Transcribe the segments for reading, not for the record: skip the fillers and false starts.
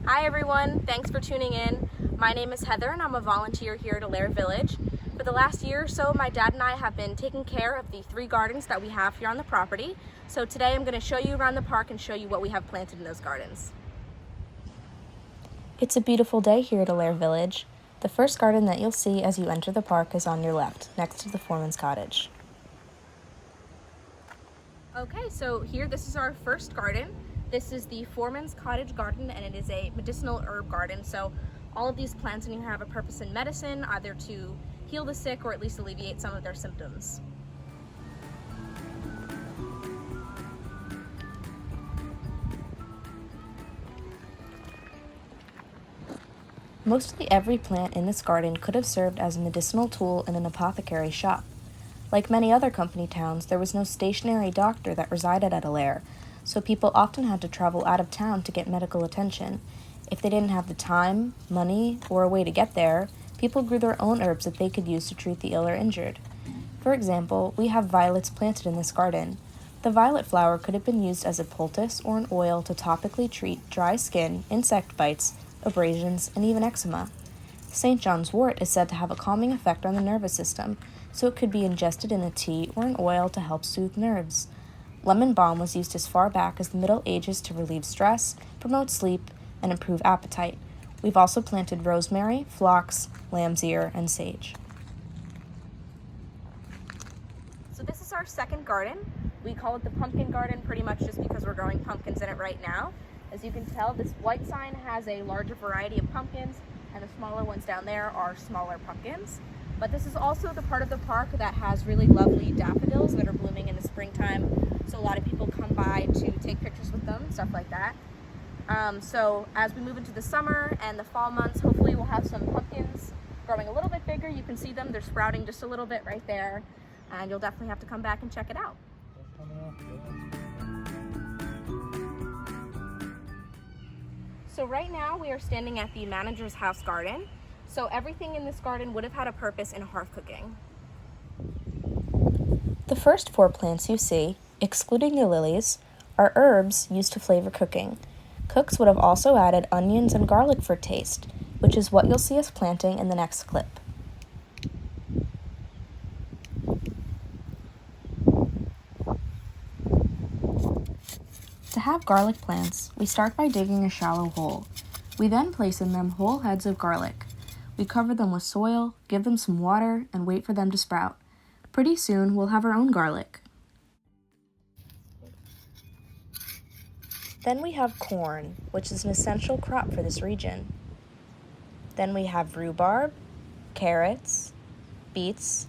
Hi everyone, thanks for tuning in. My name is Heather and I'm a volunteer here at Allaire Village. For the last year or so, my dad and I have been taking care of the 3 gardens that we have here on the property. So today I'm going to show you around the park and show you what we have planted in those gardens. It's a beautiful day here at Allaire Village. The first garden that you'll see as you enter the park is on your left, next to the Foremans Cottage. Okay, so here this is our first garden. This is the Foremans Cottage garden, and it is a medicinal herb garden. So all of these plants in here have a purpose in medicine, either to heal the sick or at least alleviate some of their symptoms. Mostly every plant in this garden could have served as a medicinal tool in an apothecary shop. Like many other company towns, there was no stationary doctor that resided at Allaire, so people often had to travel out of town to get medical attention. If they didn't have the time, money, or a way to get there, people grew their own herbs that they could use to treat the ill or injured. For example, we have violets planted in this garden. The violet flower could have been used as a poultice or an oil to topically treat dry skin, insect bites, abrasions, and even eczema. St. John's wort is said to have a calming effect on the nervous system, so it could be ingested in a tea or an oil to help soothe nerves. Lemon balm was used as far back as the Middle Ages to relieve stress, promote sleep, and improve appetite. We've also planted rosemary, phlox, lamb's ear, and sage. So this is our second garden. We call it the pumpkin garden pretty much just because we're growing pumpkins in it right now. As you can tell, this white sign has a larger variety of pumpkins, and the smaller ones down there are smaller pumpkins. But this is also the part of the park that has really lovely daffodils that are blooming in the springtime. So a lot of people come by to take pictures with them, stuff like that. So as we move into the summer and the fall months, hopefully we'll have some pumpkins growing a little bit bigger. You can see them, they're sprouting just a little bit right there. And you'll definitely have to come back and check it out. So right now we are standing at the manager's house garden. So everything in this garden would have had a purpose in hearth cooking. The first 4 plants you see, excluding the lilies, are herbs used to flavor cooking. Cooks would have also added onions and garlic for taste, which is what you'll see us planting in the next clip. To have garlic plants, we start by digging a shallow hole. We then place in them whole heads of garlic. We cover them with soil, give them some water, and wait for them to sprout. Pretty soon, we'll have our own garlic. Then we have corn, which is an essential crop for this region. Then we have rhubarb, carrots, beets,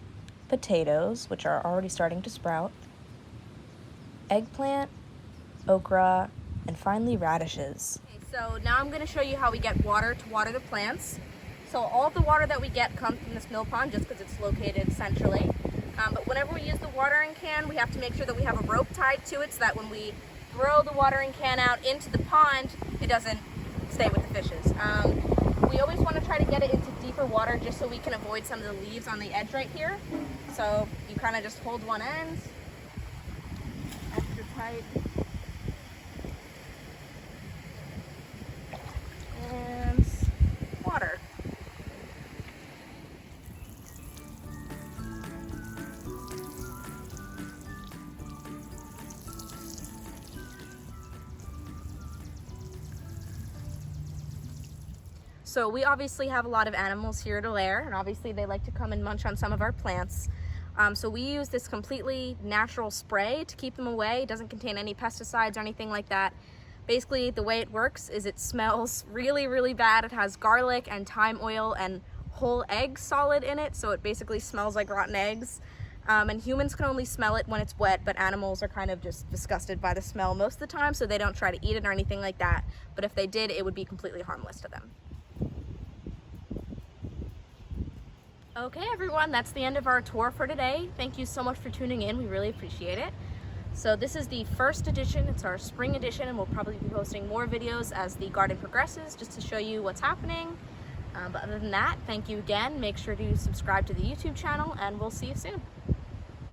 potatoes, which are already starting to sprout, eggplant, okra, and finally radishes. Okay, so now I'm going to show you how we get water to water the plants. So all of the water that we get comes from this mill pond just because it's located centrally. But whenever we use the watering can, we have to make sure that we have a rope tied to it so that when we throw the watering can out into the pond, it doesn't stay with the fishes. We always want to try to get it into deeper water just so we can avoid some of the leaves on the edge right here. So you kind of just hold one end, extra tight. And water. So we obviously have a lot of animals here at Allaire, and obviously they like to come and munch on some of our plants. So we use this completely natural spray to keep them away. It doesn't contain any pesticides or anything like that. Basically, the way it works is it smells really, really bad. It has garlic and thyme oil and whole egg solid in it, so it basically smells like rotten eggs. And humans can only smell it when it's wet, but animals are kind of just disgusted by the smell most of the time, so they don't try to eat it or anything like that. But if they did, it would be completely harmless to them. Okay, everyone, that's the end of our tour for today. Thank you so much for tuning in. We really appreciate it. So this is the first edition. It's our spring edition, and we'll probably be posting more videos as the garden progresses just to show you what's happening. But other than that, thank you again. Make sure to subscribe to the YouTube channel, and we'll see you soon.